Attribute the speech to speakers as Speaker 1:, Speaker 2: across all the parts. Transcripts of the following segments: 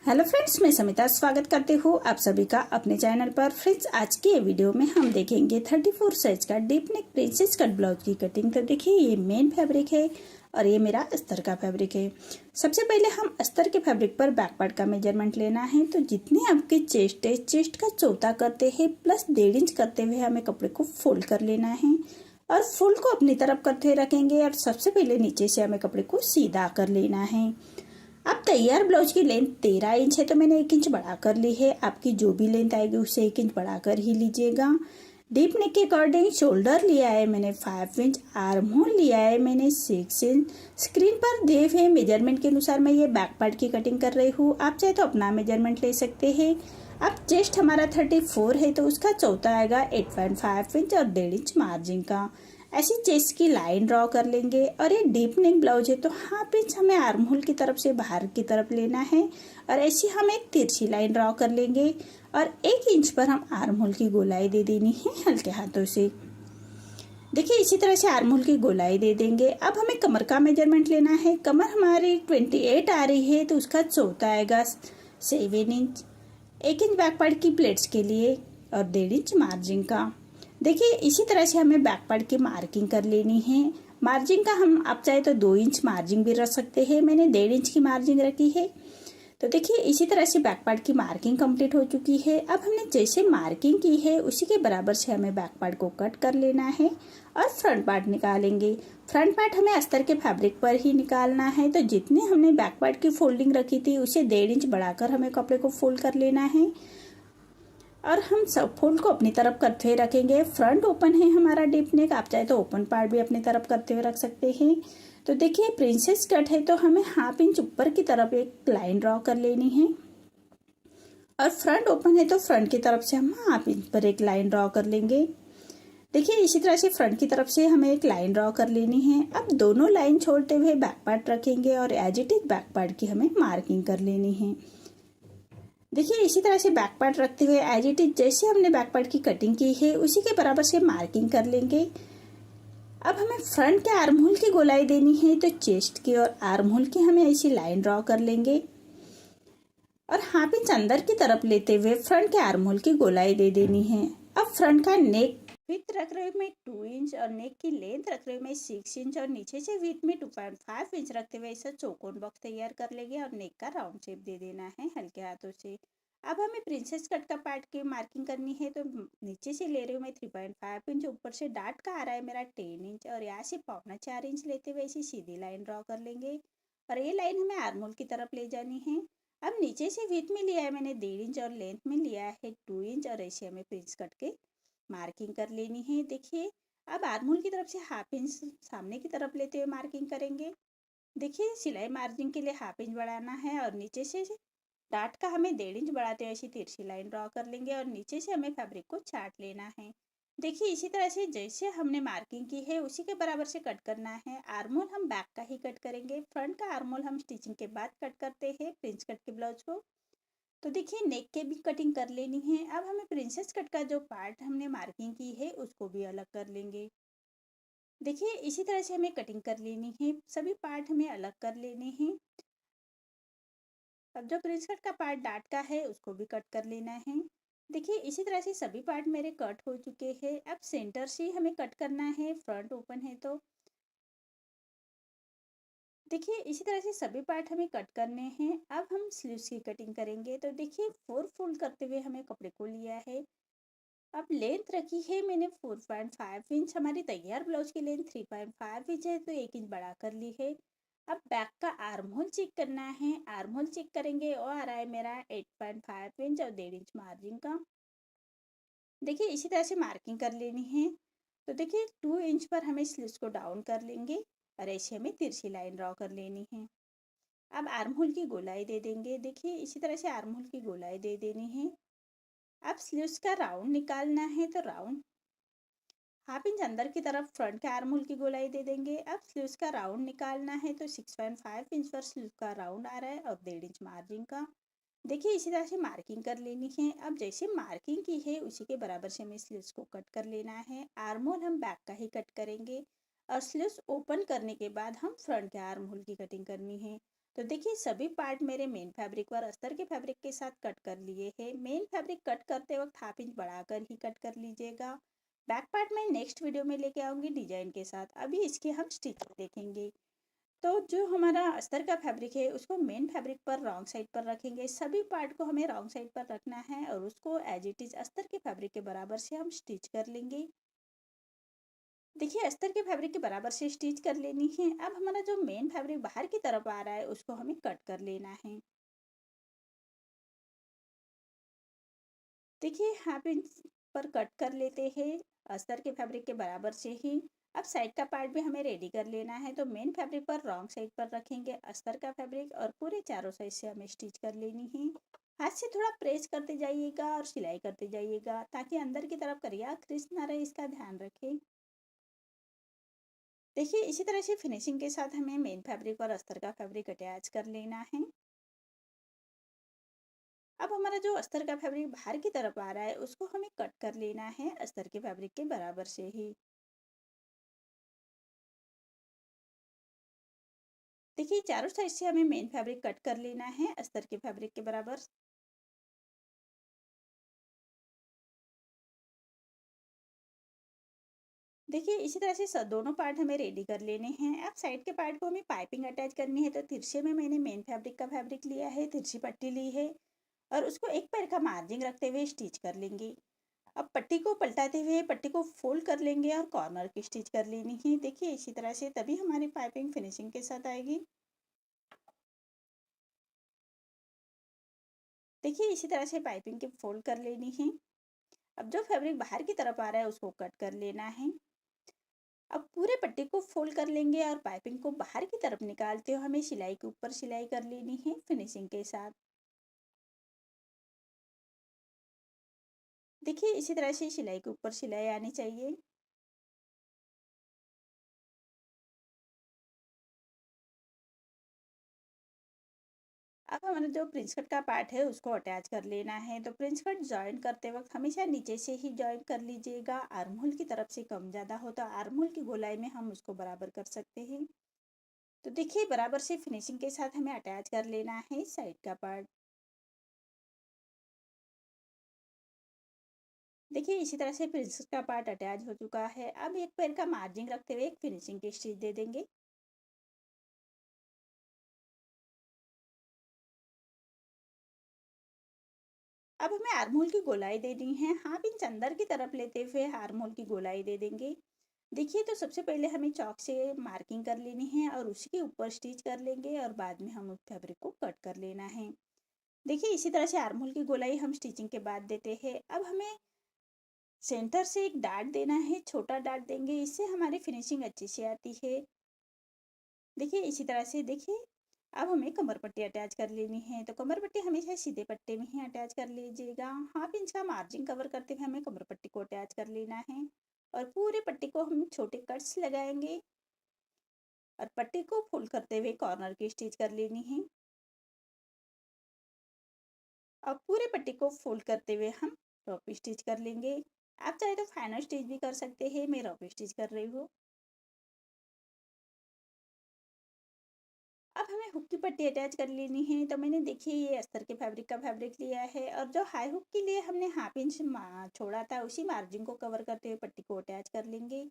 Speaker 1: Hello friends, मैं समिता स्वागत करती हूँ आप सभी का अपने चैनल पर। फ्रेंड्स, आज के वीडियो में हम देखेंगे 34 साइज का deep neck princess cut blouse की कटिंग। तो देखिए, ये मेन फैब्रिक है और ये मेरा अस्तर का फैब्रिक है। सबसे पहले हम अस्तर के फैब्रिक पर बैक पार्ट का मेजरमेंट लेना है। तो जितने आपके चेस्ट है, चेस्ट का चौथा करते हैं प्लस 1.5 इंच करते हुए हमें कपड़े को फोल्ड कर लेना है और फुल को अपनी तरफ करते हुए रखेंगे। और सबसे पहले नीचे से हमें कपड़े को सीधा कर लेना है। अब तैयार ब्लाउज की लेंथ 13 इंच है, तो मैंने 1 इंच बढ़ा कर ली है। आपकी जो भी लेंथ आएगी उससे 1 इंच बढ़ाकर ही लीजिएगा। डीप नेक के अकॉर्डिंग शोल्डर लिया है मैंने 5 इंच, आर्म होल लिया है मैंने 6 इंच। स्क्रीन पर दिए हुए मेजरमेंट के अनुसार मैं ये बैक पार्ट की कटिंग कर रही हूँ। आप चाहे तो अपना मेजरमेंट ले सकते हैं। अब चेस्ट हमारा 34 है, तो उसका चौथा आएगा 8.5 इंच और 1.5 इंच मार्जिन का। ऐसी चेस्ट की लाइन ड्रॉ कर लेंगे। और ये डीप नेक ब्लाउज है, तो हाफ इंच हमें आर्म होल की तरफ से बाहर की तरफ लेना है और ऐसी हम एक तिरछी लाइन ड्रॉ कर लेंगे और 1 इंच पर हम आर्म होल की गोलाई दे देनी है हल्के हाथों से। देखिए, इसी तरह से आर्म होल की गोलाई दे देंगे। अब हमें कमर का मेजरमेंट लेना है। कमर हमारी 28 आ रही है, तो उसका चौथा आएगा 7 इंच। 1 इंच बैक पार्ट की प्लेट्स के लिए और 1.5 इंच मार्जिन का। देखिए, इसी तरह से हमें बैक पार्ट की मार्किंग कर लेनी है। मार्जिन का हम आप चाहे तो 2 इंच मार्जिन भी रख सकते हैं। मैंने 1.5 इंच की मार्जिन रखी है। तो देखिए, इसी तरह से बैक पार्ट की मार्किंग कंप्लीट हो चुकी है। अब हमने जैसे मार्किंग की है उसी के बराबर से हमें बैक पार्ट को कट कर लेना है और फ्रंट पार्ट निकालेंगे। फ्रंट पार्ट हमें अस्तर के फैब्रिक पर ही निकालना है। तो जितने हमने बैक पार्ट की फोल्डिंग रखी थी उसे 1.5 इंच बढ़ाकर हमें कपड़े को फोल्ड कर लेना है और हम सब फोल्ड को अपनी तरफ करते हुए रखेंगे। फ्रंट ओपन है हमारा डीप नेक, आप चाहे तो ओपन पार्ट भी अपनी तरफ करते हुए रख सकते हैं। तो देखिए, प्रिंसेस कट है, तो हमें हाफ इंच ऊपर की तरफ एक लाइन ड्रॉ कर लेनी है और फ्रंट ओपन है तो फ्रंट की तरफ से हम हाफ इंच पर एक लाइन ड्रॉ कर लेंगे। देखिए, इसी तरह से फ्रंट की तरफ से हमें एक लाइन ड्रॉ कर लेनी है। अब दोनों लाइन छोड़ते हुए बैक पार्ट रखेंगे और as it is back part की हमें मार्किंग कर लेनी है। देखिए, इसी तरह से बैक पार्ट रखते हुए एज इट इज जैसे हमने बैक पार्ट की कटिंग की है उसी के बराबर से मार्किंग कर लेंगे। अब हमें फ्रंट के आर्म होल की गोलाई देनी है, तो चेस्ट की और आर्म होल की हमें ऐसी लाइन ड्रॉ कर लेंगे और हाफ इंच अंदर की तरफ लेते हुए फ्रंट के आर्म होल की गोलाई दे देनी है। अब फ्रंट का नेक विथ रख रहे मैं 2 इंच और नेक की लेंथ रख रहे मैं 6 इंच और नीचे से विथ में 2.5 इंच रखते हुए ऐसा चौकोन बॉक्स तैयार कर लेंगे और नेक का राउंड शेप दे देना है हल्के हाथों से। अब हमें प्रिंसेस कट का पार्ट की मार्किंग करनी है। तो नीचे से ले रही हूँ मैं 3.5 इंच, ऊपर से डार्ट का आ रहा है मेरा 10 इंच और यहाँ से 4.25 इंच लेते हुए ऐसी सीधी लाइन ड्रॉ कर लेंगे और ये लाइन हमें आर्म होल की तरफ ले जानी है। अब नीचे से विथ में लिया है मैंने 1.5 इंच और लेंथ में लिया है 2 इंच और ऐसे हमें प्रिंस कट के मार्किंग कर लेनी है। देखिए, अब आर्म होल की तरफ से हाफ इंच सामने की तरफ लेते हुए मार्किंग करेंगे। देखिए, सिलाई मार्जिन के लिए हाफ इंच बढ़ाना है और नीचे से डार्ट का हमें 1.5 इंच बढ़ाते हुए ऐसी तिरछी लाइन ड्रॉ कर लेंगे और नीचे से हमें फैब्रिक को चाट लेना है। देखिए, इसी तरह से जैसे हमने मार्किंग की है उसी के बराबर से कट करना है। आर्म होल हम बैक का ही कट करेंगे। फ्रंट का आर्म होल हम स्टिचिंग के बाद कट करते हैं प्रिंस कट के ब्लाउज को। तो देखिए, नेक के भी कटिंग कर लेनी है। अब हमें प्रिंसेस कट का जो पार्ट हमने मार्किंग की है उसको भी अलग कर लेंगे। देखिए, इसी तरह से हमें कटिंग कर लेनी है। सभी पार्ट हमें अलग कर लेने हैं। अब जो प्रिंस कट का पार्ट डार्ट का है उसको भी कट कर लेना है। देखिए, इसी तरह से सभी पार्ट मेरे कट हो चुके हैं। अब सेंटर से हमें कट करना है, फ्रंट ओपन है तो। देखिए, इसी तरह से सभी पार्ट हमें कट करने हैं। अब हम स्लीव्स की कटिंग करेंगे। तो देखिए, 4 फोल्ड करते हुए हमें कपड़े को लिया है। अब लेंथ रखी है मैंने 4.5 इंच। हमारी तैयार ब्लाउज की लेंथ 3.5 इंच है, तो 1 इंच बढ़ा कर ली है। अब बैक का आर्म होल चेक करना है। आर्म होल चेक करेंगे और आ रहा है मेरा 8.5 इंच और 1.5 इंच मार्जिन का। देखिए, इसी तरह से मार्किंग कर लेनी है। तो देखिए, 2 इंच पर हमें स्लीव्स को डाउन कर लेंगे और ऐसे हमें तिरछी लाइन ड्रॉ कर लेनी है। अब आर्म होल की गोलाई दे देंगे। देखिए, इसी तरह से आर्म होल की गोलाई दे देनी है। अब स्लीव्स का राउंड निकालना है, तो राउंड हाफ इंच अंदर की तरफ फ्रंट के आर्म होल की गोलाई दे देंगे। अब स्लीव्स का राउंड निकालना है, तो 6.5 इंच पर स्लीव का राउंड आ रहा है और 1.5 इंच मार्जिन का। देखिए, इसी तरह से मार्किंग कर लेनी है। अब जैसे मार्किंग की है उसी के बराबर से हमें स्लीव्स को कट कर लेना है। आर्म होल हम बैक का ही कट करेंगे और स्लीव्स ओपन करने के बाद हम फ्रंट के आर्म होल की कटिंग करनी है। तो देखिए सभी पार्ट मेरे मेन फैब्रिक और अस्तर के फैब्रिक के साथ कट कर लिए हैं। मेन फैब्रिक कट करते वक्त हाफ इंच बढ़ाकर ही कट कर लीजिएगा। बैक पार्ट मैं नेक्स्ट वीडियो में लेके आऊंगी डिजाइन के साथ। अभी इसकी हम स्टिचिंग देखेंगे। तो जो हमारा अस्तर का फैब्रिक है उसको मेन फैब्रिक पर रॉन्ग साइड पर रखेंगे। सभी पार्ट को हमें रॉन्ग साइड पर रखना है और उसको एज इट इज अस्तर के फैब्रिक के बराबर से हम स्टिच कर लेंगे। देखिए अस्तर के फैब्रिक के बराबर से स्टिच कर लेनी है। अब हमारा जो मेन फैब्रिक बाहर की तरफ आ रहा है उसको हमें कट कर लेना है। देखिए हाफ इंच पर कट कर लेते हैं अस्तर के फैब्रिक के बराबर से ही। अब साइड का पार्ट भी हमें रेडी कर लेना है। तो मेन फैब्रिक पर रॉन्ग साइड पर रखेंगे अस्तर का फैब्रिक और पूरे चारों साइड से हमें स्टिच कर लेनी है। हाथ से थोड़ा प्रेस करते जाइएगा और सिलाई करते जाइएगा ताकि अंदर की तरफ करिया क्रिस ना रहे, इसका ध्यान रखें। देखिए इसी तरह से फिनिशिंग के साथ हमें मेन फैब्रिक और अस्तर का फैब्रिक अटैच कर लेना है। अब हमारा जो अस्तर का फैब्रिक बाहर की तरफ आ रहा है उसको हमें कट कर लेना है अस्तर के फैब्रिक के बराबर से ही। देखिए चारों साइड से हमें मेन फैब्रिक कट कर लेना है अस्तर के फैब्रिक के बराबर। देखिए इसी तरह से दोनों पार्ट हमें रेडी कर लेने हैं। अब साइड के पार्ट को हमें पाइपिंग अटैच करनी है। तो तिरछे में मैंने मेन फैब्रिक का फैब्रिक लिया है, तिरछी पट्टी ली है और उसको एक पैर का मार्जिंग रखते हुए स्टिच कर लेंगे। अब पट्टी को पलटाते हुए पट्टी को फोल्ड कर लेंगे और कॉर्नर की स्टिच कर लेनी है। देखिए इसी तरह से तभी हमारी पाइपिंग फिनिशिंग के साथ आएगी। देखिए इसी तरह से पाइपिंग की फोल्ड कर लेनी है। अब जो फैब्रिक बाहर की तरफ आ रहा है उसको कट कर लेना है। अब पूरे पट्टी को फोल्ड कर लेंगे और पाइपिंग को बाहर की तरफ निकालते हुए हमें सिलाई के ऊपर सिलाई कर लेनी है फिनिशिंग के साथ। देखिए इसी तरह से सिलाई के ऊपर सिलाई आनी चाहिए। अब हमारा जो प्रिंस कट का पार्ट है उसको अटैच कर लेना है। तो प्रिंस कट जॉइन करते वक्त हमेशा नीचे से ही जॉइन कर लीजिएगा। आर्म होल की तरफ से कम ज़्यादा हो तो आर्म होल की गोलाई में हम उसको बराबर कर सकते हैं। तो देखिए बराबर से फिनिशिंग के साथ हमें अटैच कर लेना है साइड का पार्ट। देखिए इसी तरह से प्रिंसेस का पार्ट अटैच हो चुका है। अब एक पैर का मार्जिन रखते हुए एक फिनिशिंग की स्टिच दे देंगे। अब हमें आर्म होल की गोलाई देनी है। हाफ इंच अंदर की तरफ लेते हुए आर्म होल की गोलाई दे देंगे। देखिए तो सबसे पहले हमें चौक से मार्किंग कर लेनी है और उसके ऊपर स्टिच कर लेंगे और बाद में हम उस फैब्रिक को कट कर लेना है। देखिए इसी तरह से आर्म होल की गोलाई हम स्टिचिंग के बाद देते हैं। अब हमें सेंटर से एक डार्ट देना है, छोटा डार्ट देंगे, इससे हमारी फिनिशिंग अच्छी से आती है। देखिए इसी तरह से देखिए अब हमें कमर पट्टी अटैच कर लेनी है। तो कमर पट्टी हमेशा सीधे पट्टे में ही अटैच कर लीजिएगा। हाफ इंच का मार्जिन कवर करते हुए हमें कमर पट्टी को अटैच कर लेना है और पूरे पट्टी को हम छोटे कट्स लगाएंगे और पट्टी को फोल्ड करते हुए कॉर्नर की स्टिच कर लेनी है। अब पूरे पट्टी को फोल्ड करते हुए हम रॉप स्टिच कर लेंगे। आप चाहे तो फाइनल स्टिच भी कर सकते हैं, मैं रॉप स्टिच कर रही हूँ। अब हमें हुक की पट्टी अटैच कर लेनी है। तो मैंने देखिए ये अस्तर के फैब्रिक का फैब्रिक लिया है और जो हाई हुक के लिए हमने हाफ इंच छोड़ा था उसी मार्जिन को कवर करते हुए पट्टी को अटैच कर लेंगे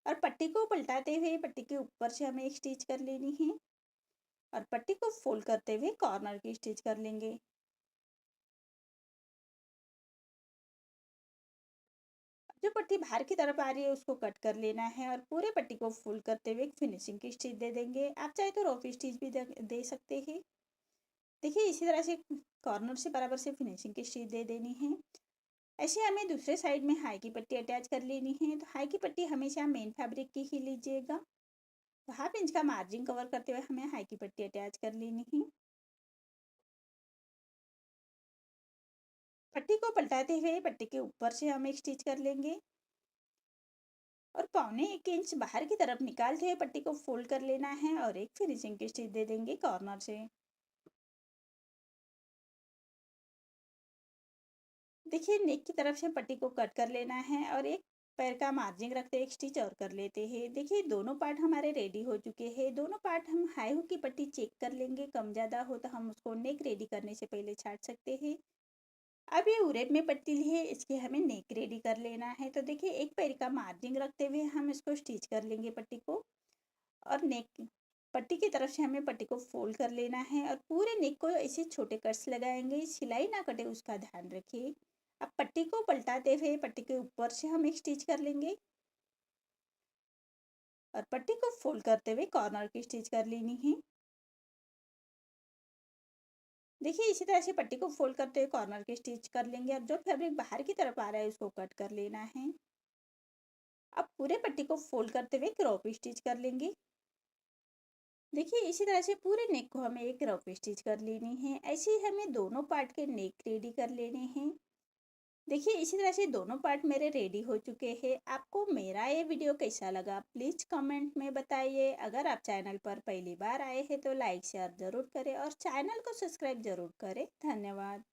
Speaker 1: और पट्टी को पलटाते हुए पट्टी के ऊपर से हमें एक स्टिच कर लेनी है और पट्टी को फोल्ड करते हुए कॉर्नर की स्टिच कर लेंगे। जो पट्टी बाहर की तरफ आ रही है उसको कट कर लेना है और पूरे पट्टी को फोल्ड करते हुए एक फिनिशिंग की स्टिच दे देंगे। आप चाहे तो रॉफ स्टिच भी दे सकते हैं। देखिए इसी तरह से कॉर्नर से बराबर से फिनिशिंग की स्टिच दे देनी है। ऐसे हमें दूसरे साइड में हाई की पट्टी अटैच कर लेनी है। तो हाई की पट्टी हमेशा मेन फैब्रिक की ही लीजिएगा। तो हाफ इंच का मार्जिन कवर करते हुए हमें हाई की पट्टी अटैच कर लेनी है। पट्टी को पलटाते हुए पट्टी के ऊपर से हम एक स्टिच कर लेंगे और 1.25 इंच बाहर की तरफ निकालते हुए पट्टी को फोल्ड कर लेना है और एक फिनिशिंग की स्टिच दे देंगे कॉर्नर से। देखिए नेक की तरफ से पट्टी को कट कर लेना है और एक पैर का मार्जिन रखते एक स्टिच और कर लेते हैं। देखिए दोनों पार्ट हमारे रेडी हो चुके हैं। दोनों पार्ट हम हाई हुक की पट्टी चेक कर लेंगे, कम ज़्यादा हो तो हम उसको नेक रेडी करने से पहले छाट सकते हैं। अब ये उरेब में पट्टी ली है, इसके हमें नेक रेडी कर लेना है। तो देखिए एक पैर का मार्जिन रखते हुए हम इसको स्टिच कर लेंगे पट्टी को, और नेक पट्टी की तरफ से हमें पट्टी को फोल्ड कर लेना है और पूरे नेक को ऐसे छोटे कट्स लगाएंगे, सिलाई ना कटे उसका ध्यान रखिए। अब पट्टी को पलटाते हुए पट्टी के ऊपर से हम एक स्टिच कर लेंगे और पट्टी को फोल्ड करते हुए कॉर्नर की स्टिच कर लेनी है। देखिए इसी तरह से पट्टी को फोल्ड करते हुए कॉर्नर की स्टिच कर लेंगे और जो फैब्रिक बाहर की तरफ आ रहा है उसको कट कर लेना है। अब पूरे पट्टी को फोल्ड करते हुए क्रॉप स्टिच कर लेंगे। देखिए इसी तरह से पूरे नेक को हमें एक क्रॉप स्टिच कर लेनी है। ऐसे ही हमें दोनों पार्ट के नेक रेडी कर लेने हैं। देखिए इसी तरह से दोनों पार्ट मेरे रेडी हो चुके हैं। आपको मेरा ये वीडियो कैसा लगा प्लीज़ कमेंट में बताइए। अगर आप चैनल पर पहली बार आए हैं तो लाइक शेयर ज़रूर करें और चैनल को सब्सक्राइब ज़रूर करें। धन्यवाद।